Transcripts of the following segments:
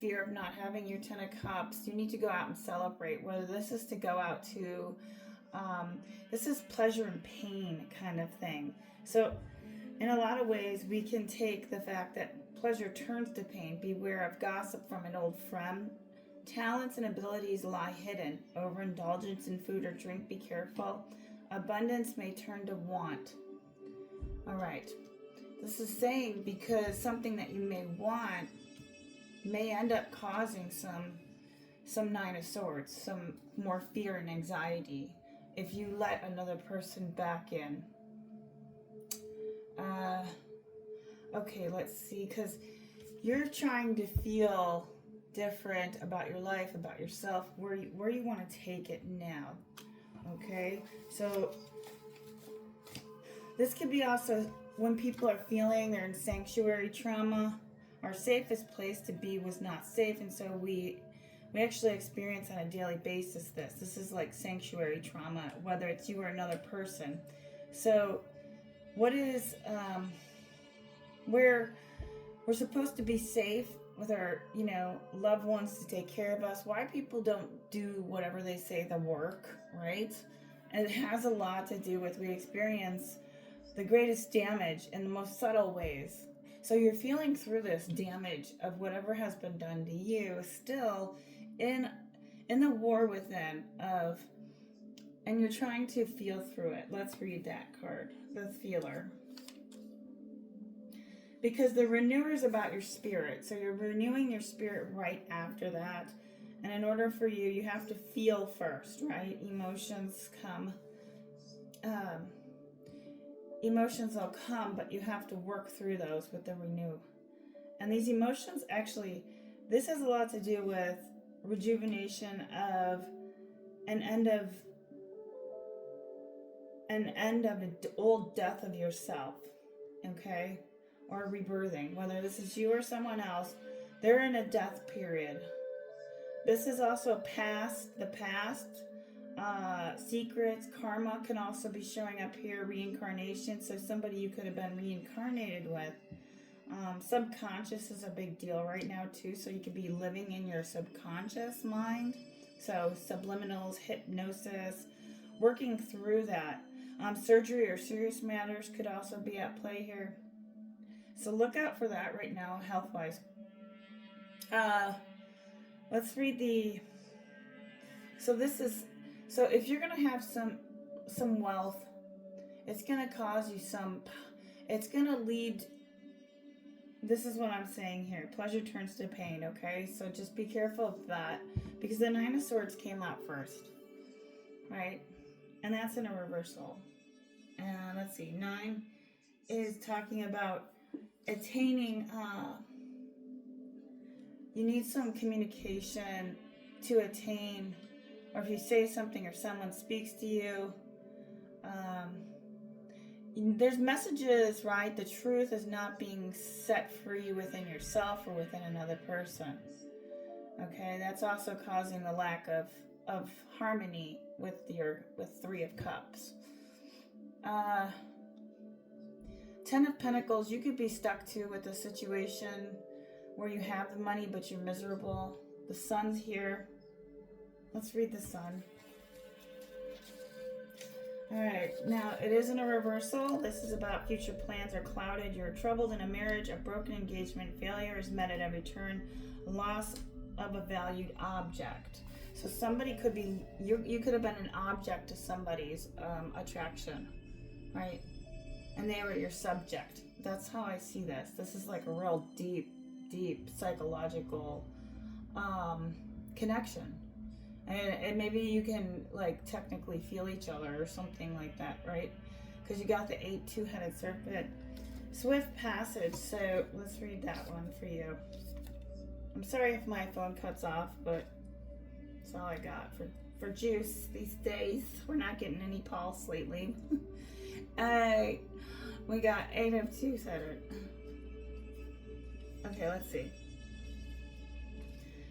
fear of not having your 10 of cups, you need to go out and celebrate. Whether this is to go out to, this is pleasure and pain kind of thing. So in a lot of ways, we can take the fact that pleasure turns to pain. Beware of gossip from an old friend. Talents and abilities lie hidden. Overindulgence in food or drink, be careful. Abundance may turn to want. All right. This is saying because something that you may want may end up causing some Nine of Swords, some more fear and anxiety if you let another person back in. Okay, let's see, because you're trying to feel different about your life, about yourself, where you want to take it now. Okay, so this could be also when people are feeling they're in sanctuary trauma. Our safest place to be was not safe, and so we actually experience on a daily basis this is like sanctuary trauma, whether it's you or another person. So what is we're supposed to be safe with our loved ones to take care of us. Why people don't do whatever they say, the work, right? And it has a lot to do with we experience the greatest damage in the most subtle ways. So you're feeling through this damage of whatever has been done to you, still in the war within of, and you're trying to feel through it. Let's read that card, the feeler. Because the renewer is about your spirit. So you're renewing your spirit right after that. And in order for you, you have to feel first, right? Emotions come. Emotions will come, but you have to work through those with the renew. And these emotions actually, this has a lot to do with rejuvenation of an end of an old death of yourself, okay? Or rebirthing, whether this is you or someone else, they're in a death period. This is also the past, secrets, karma can also be showing up here, reincarnation, so somebody you could have been reincarnated with. Subconscious is a big deal right now too, so you could be living in your subconscious mind. So subliminals, hypnosis, working through that. Surgery or serious matters could also be at play here. So look out for that right now, health-wise. Let's read so if you're going to have some wealth, it's going to cause you it's going to lead, this is what I'm saying here, pleasure turns to pain, okay? So just be careful of that, because the Nine of Swords came out first, right? And that's in a reversal. And let's see, 9 is talking about attaining, you need some communication to attain, or if you say something or someone speaks to you, there's messages, right? The truth is not being set free within yourself or within another person. Okay, that's also causing the lack of harmony with Three of Cups. 10 of Pentacles, you could be stuck to with a situation where you have the money but you're miserable. The Sun's here. Let's read the Sun. Alright, now it is in a reversal. This is about future plans are clouded. You're troubled in a marriage, a broken engagement, failure is met at every turn, loss of a valued object. So somebody could be, you could have been an object to somebody's attraction, right? And they were your subject. That's how I see this. This is like a real deep psychological connection. And maybe you can like technically feel each other or something like that, right? Because you got the 8 two-headed serpent. Swift passage. So let's read that one for you. I'm sorry if my phone cuts off, but that's all I got for juice these days. We're not getting any pulse lately. We got 8 of two-headed. Okay, let's see.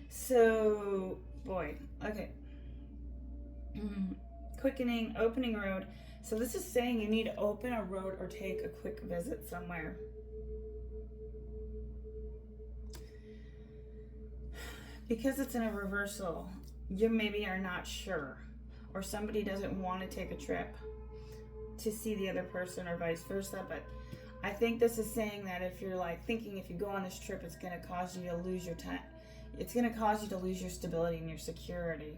So, boy, okay. Quickening, opening road. So this is saying you need to open a road or take a quick visit somewhere. because it's in a reversal, you maybe are not sure, or somebody doesn't want to take a trip to see the other person or vice versa. But I think this is saying that if you're like thinking if you go on this trip, it's going to cause you to lose your time. It's going to cause you to lose your stability and your security.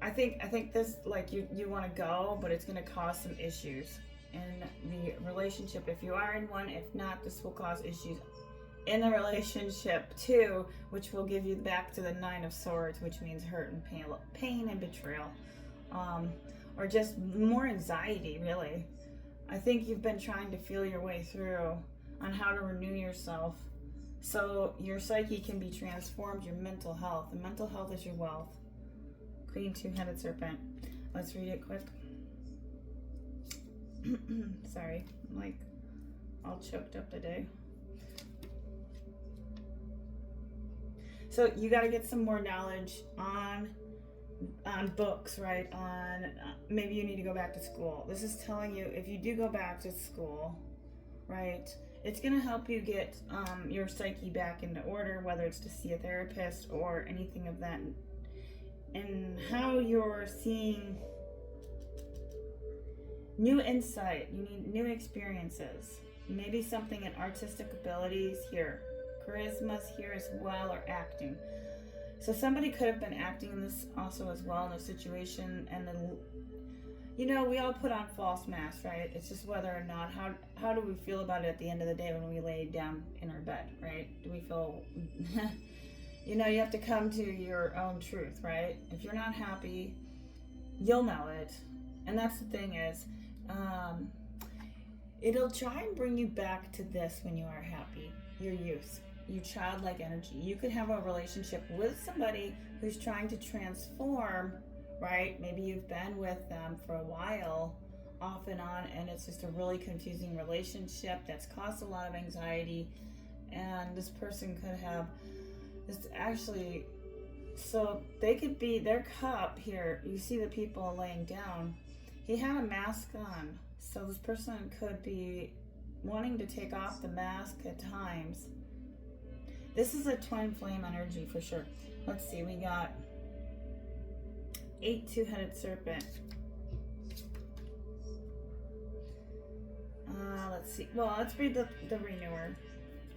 I think this, like, you want to go, but it's going to cause some issues in the relationship if you are in one. If not, this will cause issues in the relationship too, which will give you back to the Nine of Swords, which means hurt and pain and betrayal, or just more anxiety, really. I think you've been trying to feel your way through on how to renew yourself so your psyche can be transformed, your mental health. And mental health is your wealth. Queen, Two-Headed Serpent. Let's read it quick. Sorry, I'm like all choked up today. So you got to get some more knowledge on books, right? On maybe you need to go back to school. This is telling you if you do go back to school, right, it's going to help you get your psyche back into order, whether it's to see a therapist or anything of that. And how you're seeing new insight, you need new experiences, maybe something in artistic abilities here, charisma's here as well, or acting. So somebody could have been acting in this also as well in a situation, and then, you know, we all put on false masks, right? It's just whether or not, how do we feel about it at the end of the day when we lay down in our bed, right? Do we feel you know, you have to come to your own truth, right? If you're not happy, you'll know it. And that's the thing is, it'll try and bring you back to this when you are happy, your youth, your childlike energy. You could have a relationship with somebody who's trying to transform, right? Maybe you've been with them for a while, off and on, and it's just a really confusing relationship that's caused a lot of anxiety. And this person could have this actually, so they could be, their cup here, you see the people laying down, he had a mask on. So this person could be wanting to take off the mask at times. This is a twin flame energy for sure. Let's see, we got 8 Two-Headed Serpent. Let's see. Well, let's read the renewer.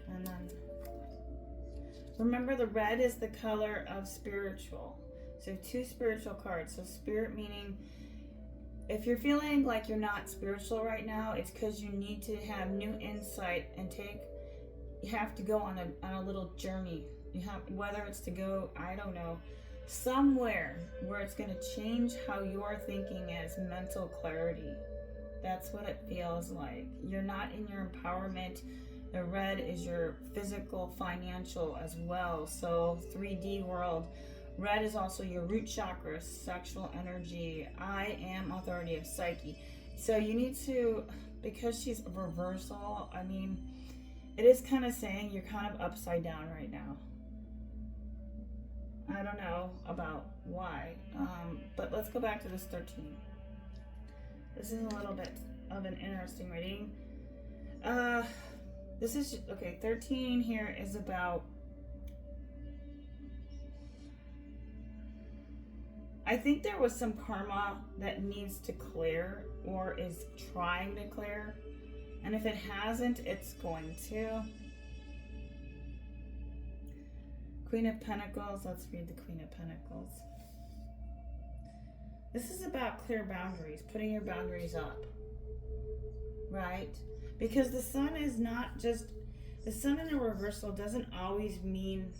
And then, remember, the red is the color of spiritual. So 2 spiritual cards. So spirit meaning, if you're feeling like you're not spiritual right now, it's because you need to have new insight and you have to go on a little journey. You have, whether it's to go, I don't know, somewhere where it's going to change how you're thinking as mental clarity. That's what it feels like. You're not in your empowerment. The red is your physical, financial as well. So 3D world. Red is also your root chakra, sexual energy. I am authority of psyche. So you need to, because she's a reversal, I mean, it is kind of saying you're kind of upside down right now. I don't know about why, but let's go back to this 13. This is a little bit of an interesting reading. This is, okay, 13 here is about, I think there was some karma that needs to clear or is trying to clear. And if it hasn't, it's going to. Queen of Pentacles. Let's read the Queen of Pentacles. This is about clear boundaries, putting your boundaries up, right? Because the sun is not just, the sun in a reversal doesn't always mean,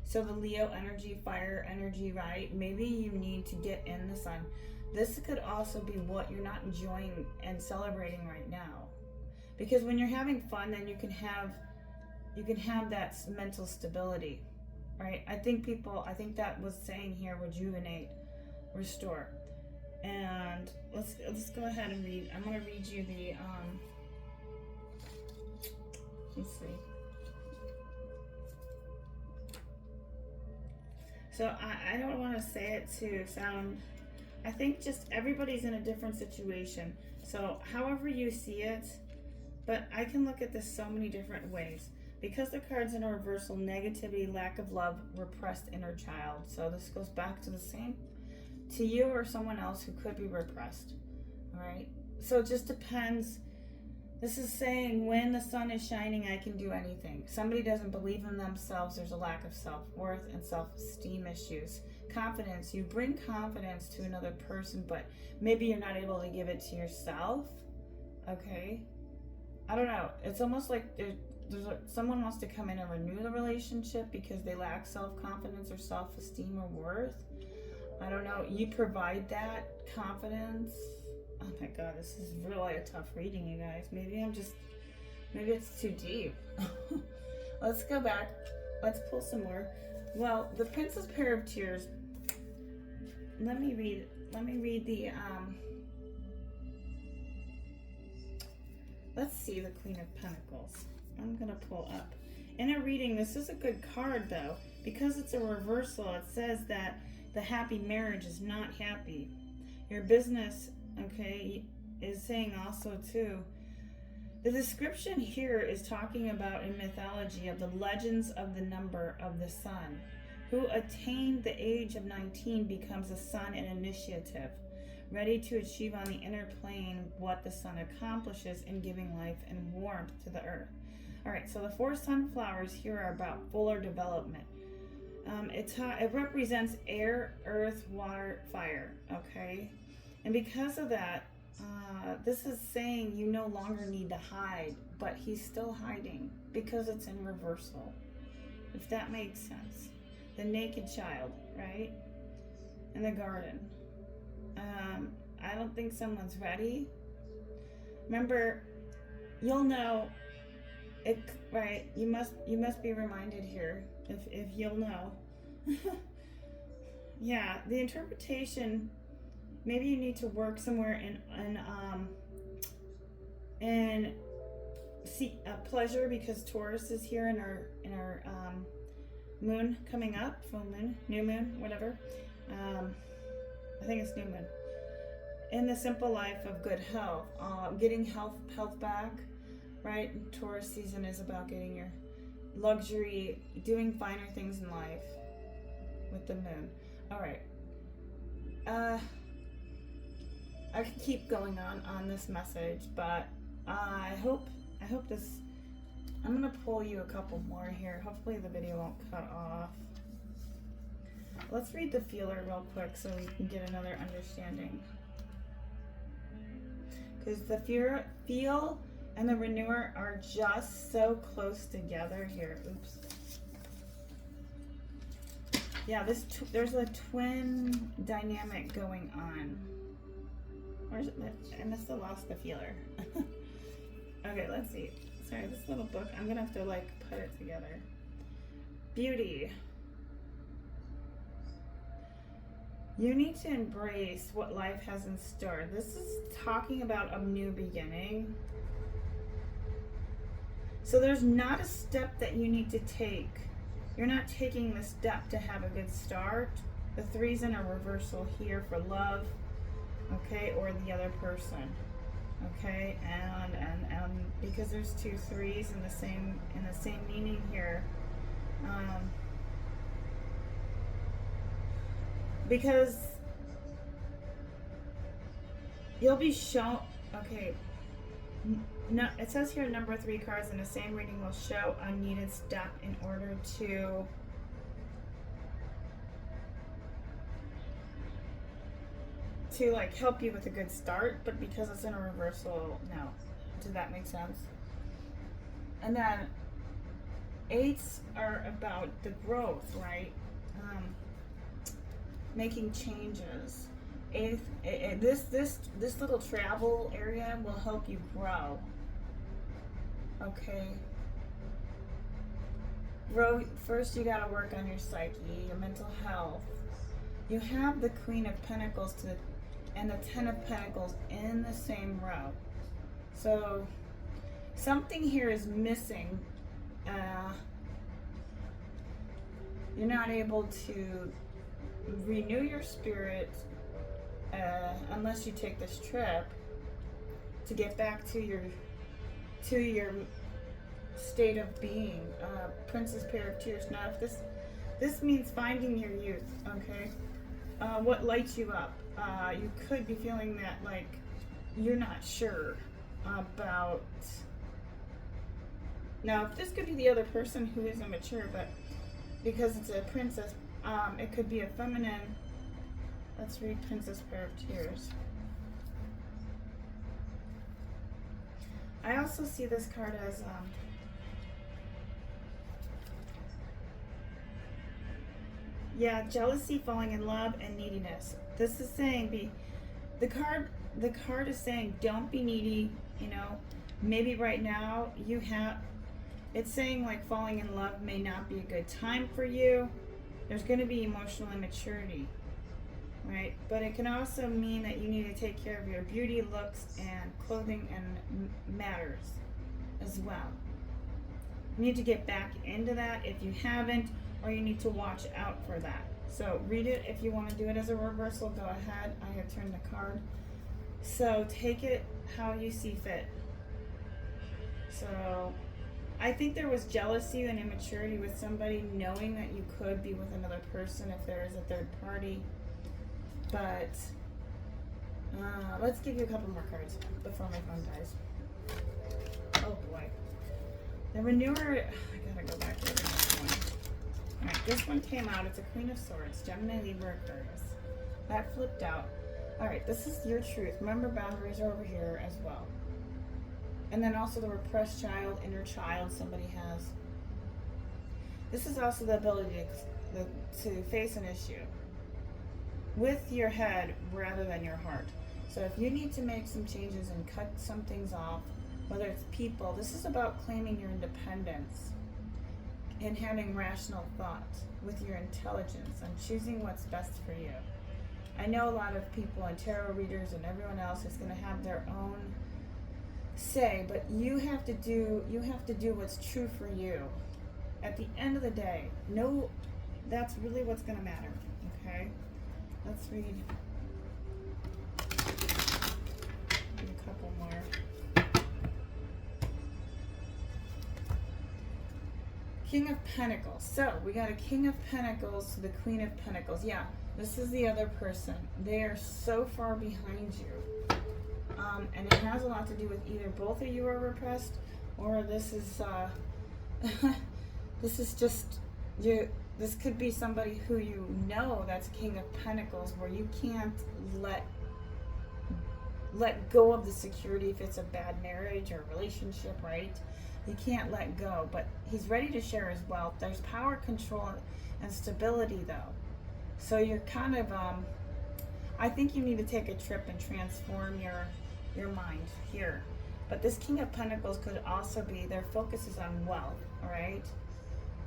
so the Leo energy, fire energy, right? Maybe you need to get in the sun. This could also be what you're not enjoying and celebrating right now. Because when you're having fun, then you can have that mental stability, right? I think that was saying here, rejuvenate, restore. And let's go ahead and read. I'm gonna read you the let's see. So I don't want to say it to sound, I think just everybody's in a different situation. So however you see it, but I can look at this so many different ways. Because the card's in a reversal, negativity, lack of love, repressed inner child. So this goes back to the same, to you or someone else who could be repressed. All right. So it just depends. This is saying when the sun is shining, I can do anything. Somebody doesn't believe in themselves. There's a lack of self-worth and self-esteem issues. Confidence. You bring confidence to another person, but maybe you're not able to give it to yourself. Okay. I don't know. It's almost like someone wants to come in and renew the relationship because they lack self-confidence or self-esteem or worth. I don't know. You provide that confidence. Oh my God, this is really a tough reading, you guys. Maybe it's too deep. Let's go back. Let's pull some more. Well, the Princess Pair of Tears. Let me read the let's see the Queen of Pentacles. I'm gonna pull up. In a reading, this is a good card though, because it's a reversal. It says that the happy marriage is not happy. Your business, okay, is saying also too, the description here is talking about in mythology of the legends of the number of the sun. Who attained the age of 19 becomes a sun in initiative, ready to achieve on the inner plane what the sun accomplishes in giving life and warmth to the earth. All right, so the 4 sunflowers here are about fuller development. It represents air, earth, water, fire, okay? And because of that, this is saying you no longer need to hide, but he's still hiding because it's in reversal, if that makes sense. The naked child, right? In the garden. I don't think someone's ready. Remember, you'll know it, right? You must be reminded here if you'll know. Yeah, the interpretation, maybe you need to work somewhere and seek pleasure, because Taurus is here in our moon coming up, full moon, new moon, whatever. I think it's new moon. In the simple life of good health, getting health back, right? Taurus season is about getting your luxury, doing finer things in life with the moon. All right. I could keep going on this message, but I hope this. I'm gonna pull you a couple more here. Hopefully the video won't cut off. Let's read the feeler real quick so we can get another understanding. Because the feel and the renewer are just so close together here. Oops. Yeah, there's a twin dynamic going on. Where's it? I must have lost the feeler. Okay, let's see. Sorry, this little book, I'm gonna have to like put it together. Beauty. You need to embrace what life has in store. This is talking about a new beginning. So there's not a step that you need to take. You're not taking the step to have a good start. The 3's in a reversal here for love, okay, or the other person, okay, and because there's 2 3's in the same meaning here, because you'll be shown, okay. No, it says here number 3 cards in the same reading will show a needed step in order to like help you with a good start, but because it's in a reversal, no. Does that make sense? And then 8s are about the growth, right? Making changes. This little travel area will help you grow. Okay. Grow. First, you got to work on your psyche, your mental health. You have the Queen of Pentacles and the 10 of Pentacles in the same row. So something here is missing. You're not able to renew your spirit unless you take this trip to get back to state of being. Princess, Pair of Tears. Now, if this means finding your youth, okay? What lights you up? You could be feeling that like you're not sure about. Now, this could be the other person who is immature, but because it's a princess, it could be a feminine. Let's read Princess, Pair of Tears. I also see this card as yeah, jealousy, falling in love, and neediness. This is saying the card is saying don't be needy, you know. Maybe right now it's saying like falling in love may not be a good time for you. There's going to be emotional immaturity, right? But it can also mean that you need to take care of your beauty, looks, and clothing and matters as well. You need to get back into that if you haven't, or you need to watch out for that. So read it. If you want to do it as a reversal, go ahead. I have turned the card. So take it how you see fit. So I think there was jealousy and immaturity with somebody knowing that you could be with another person if there is a third party. But let's give you a couple more cards before my phone dies. Oh boy. The renewer, I gotta go back to the next one. Alright, this one came out. It's a Queen of Swords, Gemini, Libra, Aquarius. That flipped out. Alright, this is your truth. Remember, boundaries are over here as well. And then also the repressed child, inner child somebody has. This is also the ability to face an issue with your head rather than your heart. So if you need to make some changes and cut some things off, whether it's people, this is about claiming your independence and having rational thought with your intelligence and choosing what's best for you. I know a lot of people and tarot readers and everyone else is going to have their own say, but you have to do what's true for you. At the end of the day, that's really what's going to matter. Okay, let's read a couple more. King of Pentacles. So we got a King of Pentacles to the Queen of Pentacles. Yeah, this is the other person. They are so far behind you. And it has a lot to do with either both of you are repressed, or this is this is just you. This could be somebody who you know that's King of Pentacles, where you can't let go of the security if it's a bad marriage or relationship, right? You can't let go, but he's ready to share his wealth. There's power, control, and stability, though. So you're kind of I think you need to take a trip and transform your mind here. But this King of Pentacles could also be their focus is on wealth, all right?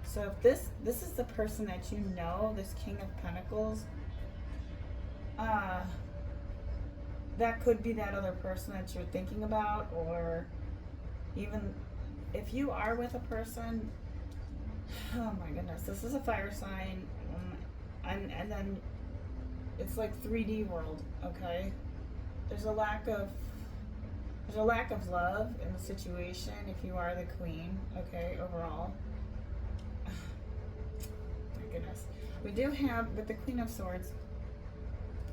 So if this is the person that you know, this King of Pentacles, that could be that other person that you're thinking about, or even if you are with a person, oh my goodness, this is a fire sign, and then it's like 3D world, okay? There's a lack of love in the situation if you are the queen, okay, overall. My goodness. We do have, with the Queen of Swords,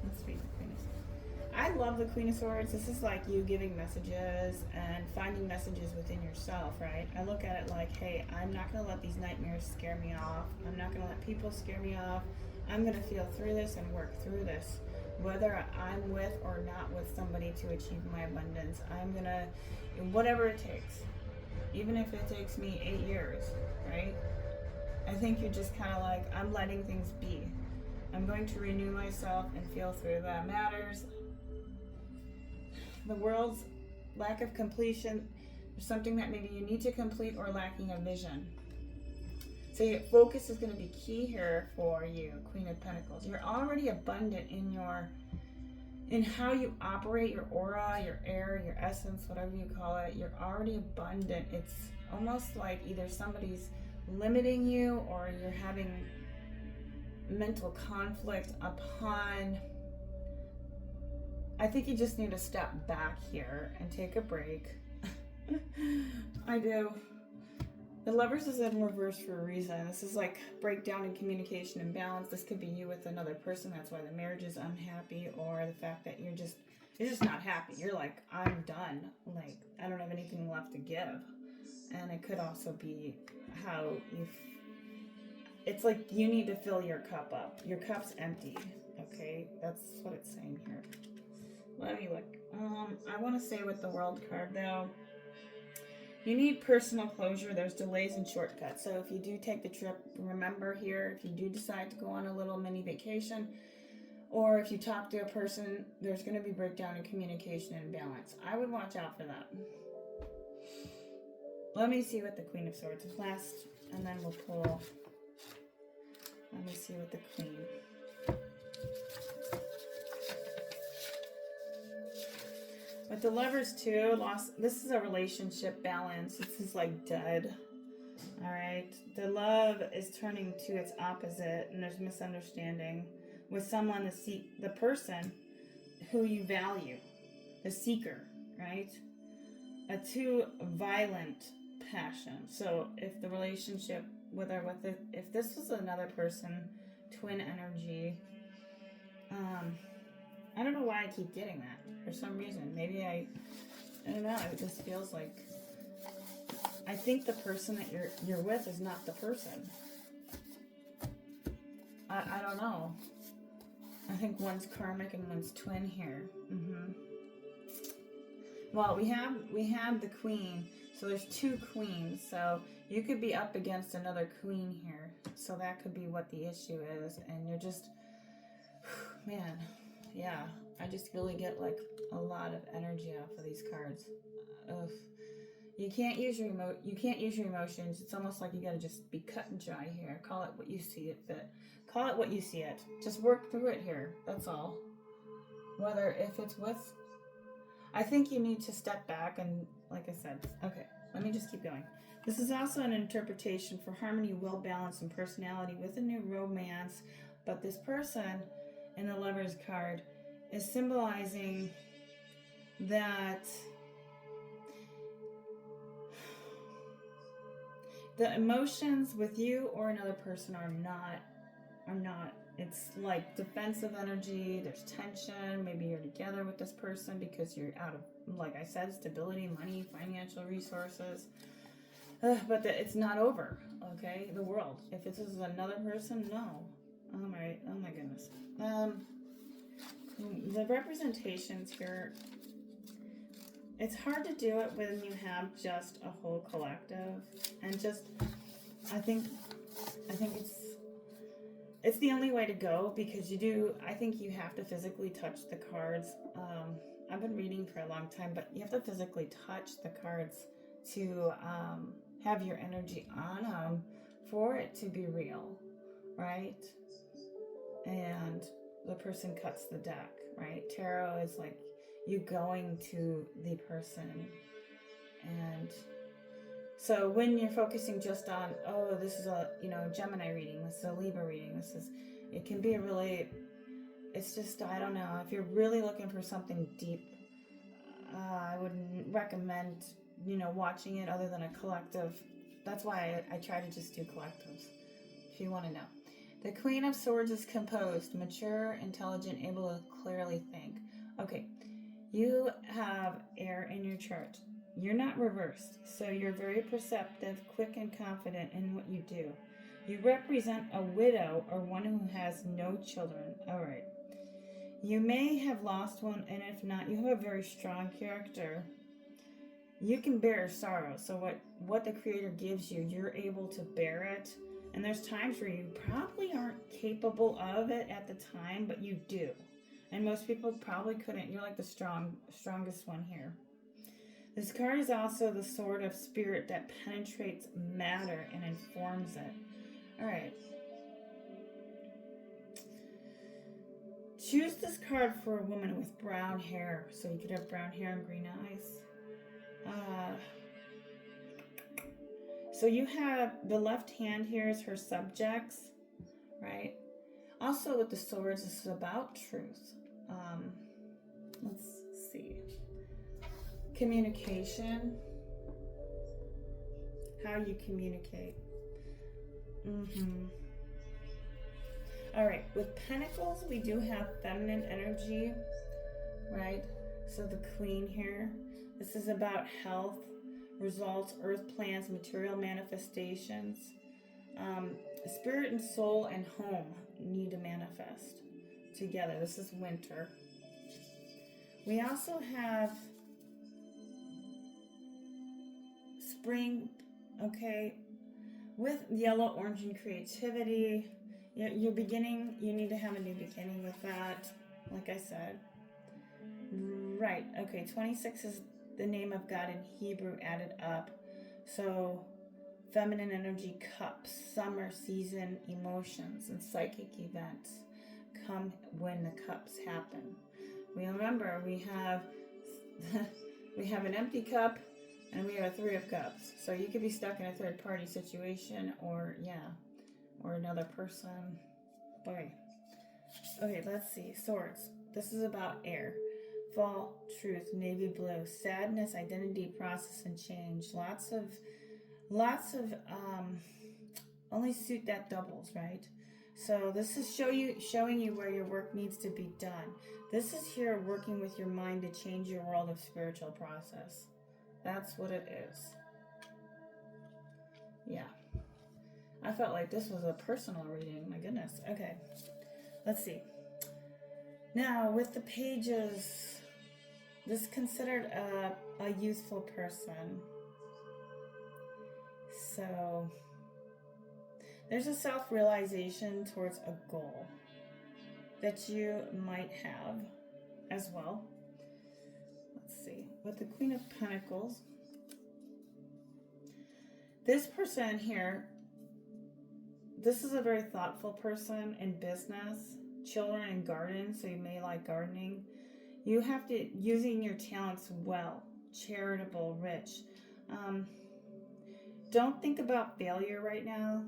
let's read the Queen of Swords. I love the Queen of Swords. This is like you giving messages and finding messages within yourself, right? I look at it like, hey, I'm not going to let these nightmares scare me off. I'm not going to let people scare me off. I'm going to feel through this and work through this. Whether I'm with or not with somebody to achieve my abundance, I'm going to, whatever it takes. Even if it takes me 8 years, right? I think you're just kind of like, I'm letting things be. I'm going to renew myself and feel through that matters. The world's lack of completion, there's something that maybe you need to complete or lacking a vision. So your focus is going to be key here for you, Queen of Pentacles. You're already abundant in how you operate your aura, your air, your essence, whatever you call it. You're already abundant. It's almost like either somebody's limiting you or you're having mental conflict upon. I think you just need to step back here and take a break. I do. The Lovers is in reverse for a reason. This is like breakdown in communication and balance. This could be you with another person. That's why the marriage is unhappy, or the fact that you're just not happy. You're like, I'm done. Like, I don't have anything left to give. And it could also be how it's like you need to fill your cup up. Your cup's empty. Okay, that's what it's saying here. Let me look. I want to say with the World card though, you need personal closure. There's delays and shortcuts. So if you do take the trip, remember here, if you do decide to go on a little mini vacation, or if you talk to a person, there's going to be breakdown in communication and balance. I would watch out for that. Let me see what the Queen of Swords is last, and then we'll pull. Let me see what the Queen. With the Lovers too, this is a relationship balance. This is like dead. All right. The love is turning to its opposite, and there's misunderstanding with someone, the person who you value, the seeker, right? A too violent passion. So if the relationship if this was another person, twin energy, I don't know why I keep getting that for some reason. Maybe I don't know. It just feels like I think the person that you're with is not the person. I don't know. I think one's karmic and one's twin here. Well, we have the Queen, so there's two queens. So you could be up against another queen here. So that could be what the issue is, and you're just, man, yeah. I just really get like a lot of energy off of these cards. Ugh. You can't use your emotions. It's almost like you gotta just be cut and dry here. Call it what you see it fit. Call it what you see it. Just work through it here. That's all. Whether if it's with, I think you need to step back and, like I said, okay. Let me just keep going. This is also an interpretation for harmony, will, balance, and personality with a new romance. But this person in the Lovers card is symbolizing that the emotions with you or another person are not. It's like defensive energy. There's tension. Maybe you're together with this person because you're out of, like I said, stability, money, financial resources. But it's not over, okay? The world. If this is another person, no. Oh my goodness. The representations here, it's hard to do it when you have just a whole collective. And just, I think it's the only way to go, because I think you have to physically touch the cards. I've been reading for a long time, but you have to physically touch the cards to have your energy on them for it to be real, right? And the person cuts the deck, right? Tarot is like you going to the person. And so when you're focusing just on, oh, this is a, Gemini reading, this is a Libra reading, it can be it's just, I don't know. If you're really looking for something deep, I wouldn't recommend, watching it other than a collective. That's why I try to just do collectives, if you want to know. The Queen of Swords is composed, mature, intelligent, able to clearly think. Okay, you have air in your chart. You're not reversed, so you're very perceptive, quick, and confident in what you do. You represent a widow or one who has no children. All right. You may have lost one, and if not, you have a very strong character. You can bear sorrow, so what the Creator gives you, you're able to bear it. And there's times where you probably aren't capable of it at the time, but you do. And most people probably couldn't. You're like the strongest one here. This card is also the sword of spirit that penetrates matter and informs it. All right. Choose this card for a woman with brown hair. So you could have brown hair and green eyes. So you have the left hand here is her subjects, right? Also with the swords, this is about truth. Let's see. Communication. how you communicate. All right, with Pentacles, we do have feminine energy, right? So the Queen here, this is about health, results, earth plans, material manifestations. Spirit and soul and home need to manifest together. This is winter. We also have spring, okay, with yellow, orange, and creativity. Your beginning, you need to have a new beginning with that, like I said. Right, okay, 26 is the name of God in Hebrew added up. So, feminine energy, cups, summer season, emotions, and psychic events come when the cups happen. We remember we have we have an empty cup and we have a 3 of cups. So you could be stuck in a third party situation or another person. Boy. Okay, let's see. Swords. This is about air. Fall, truth, navy blue, sadness, identity, process, and change. Lots of only suit that doubles, right? So this is showing you where your work needs to be done. This is here working with your mind to change your world of spiritual process. That's what it is. Yeah. I felt like this was a personal reading. My goodness. Okay. Let's see. Now, with the pages, this is considered a youthful person. So, there's a self-realization towards a goal that you might have as well. Let's see. With the Queen of Pentacles, this person here, this is a very thoughtful person in business, children, and garden, so you may like gardening. You have to, using your talents well, charitable, rich. Don't think about failure right now,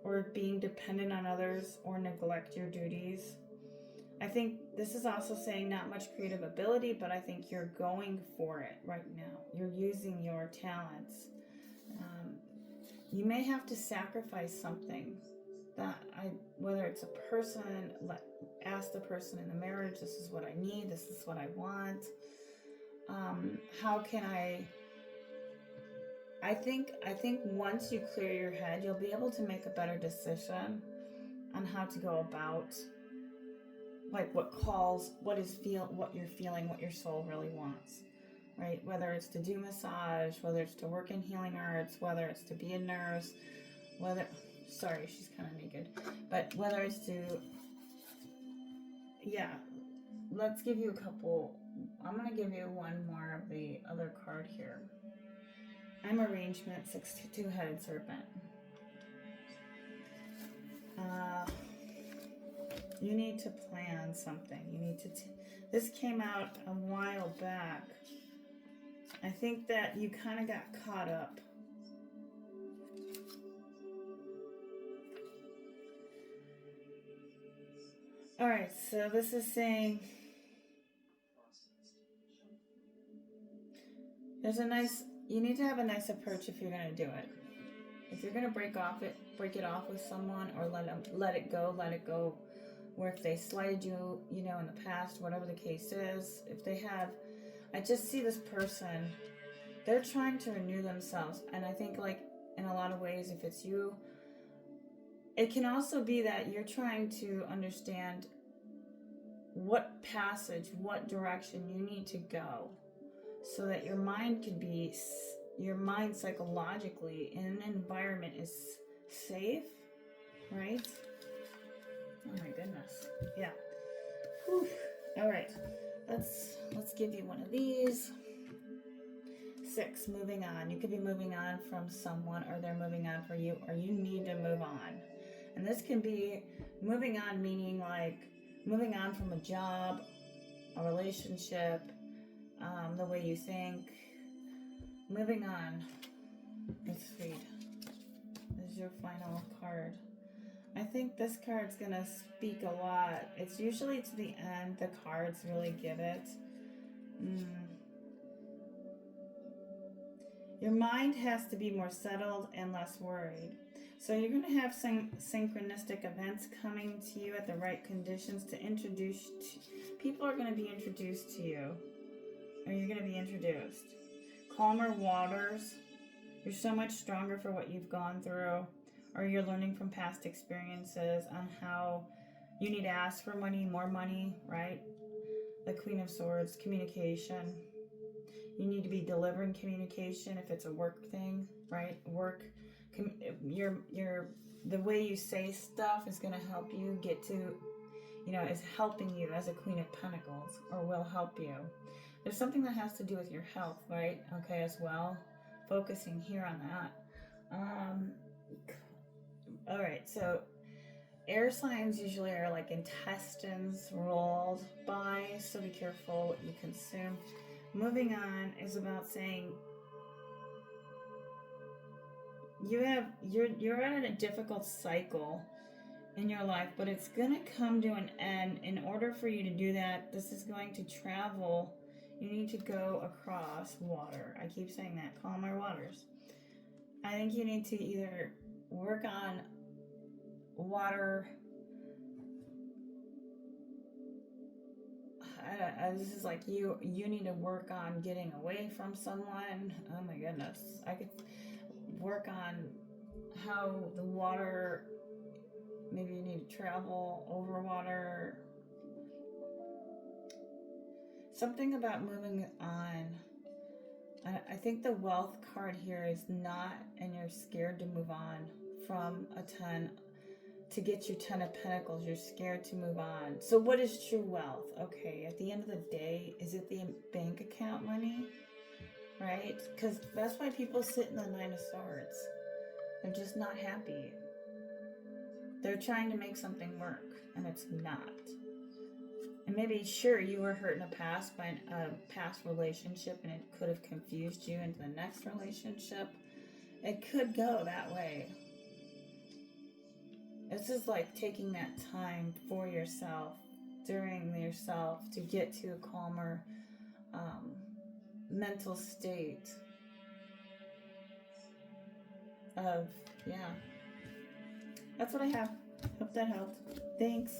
or being dependent on others, or neglect your duties. I think this is also saying not much creative ability, but I think you're going for it right now. You're using your talents. You may have to sacrifice something. Whether it's a person, ask the person in the marriage, this is what I need, this is what I want. How can I think once you clear your head, you'll be able to make a better decision on how to go about, like what you're feeling, what your soul really wants, right? Whether it's to do massage, whether it's to work in healing arts, whether it's to be a nurse, sorry, she's kind of naked, but whether it's to, let's give you a couple. I'm going to give you one more of the other card here. I'm Arrangement, 2-headed serpent. You need to plan something. You need to, this came out a while back. I think that you kind of got caught up. All right, so this is saying you need to have a nice approach if you're going to do it. If you're going to break it off with someone, or let it go. Or if they slighted you, in the past, whatever the case is, I just see this person, they're trying to renew themselves. And I think, like, in a lot of ways, if it's you, it can also be that you're trying to understand what direction you need to go, so that your mind psychologically in an environment is safe, right? Oh my goodness. Yeah. Whew. All right. Let's give you one of these. 6, moving on. You could be moving on from someone, or they're moving on for you, or you need to move on. And this can be moving on, meaning like moving on from a job, a relationship, the way you think. Moving on. Let's read. This is your final card. I think this card's gonna speak a lot. It's usually to the end the cards really give it. Your mind has to be more settled and less worried. So you're going to have some synchronistic events coming to you at the right conditions to introduce people are going to be introduced to you, or you're going to be introduced. Calmer waters. You're so much stronger for what you've gone through, or you're learning from past experiences on how you need to ask for money, more money, right? The Queen of Swords, communication. You need to be delivering communication if it's a work thing, right? Work, the way you say stuff is going to help you get to, is helping you as a Queen of Pentacles, or will help you. There's something that has to do with your health, right? Okay, as well. Focusing here on that. All right, so air signs usually are like intestines rolled by, so be careful what you consume. Moving on is about saying you're at a difficult cycle in your life, but it's going to come to an end. In order for you to do that, this is going to travel. You need to go across water. I keep saying that, calmer waters. I think you need to either work on water. This is like you need to work on getting away from someone. Oh my goodness. I could work on how the water, maybe you need to travel over water. Something about moving on. I think the wealth card here is not, and you're scared to move on from a 10 to get your 10 of Pentacles. You're scared to move on. So what is true wealth? Okay, at the end of the day, is it the bank account money? Right? Because that's why people sit in the 9 of Swords. They're just not happy. They're trying to make something work, and it's not. And maybe, sure, you were hurt in the past by a past relationship, and it could have confused you into the next relationship. It could go that way. This is like taking that time for yourself, during yourself, to get to a calmer mental state of, yeah. That's what I have. Hope that helped. Thanks.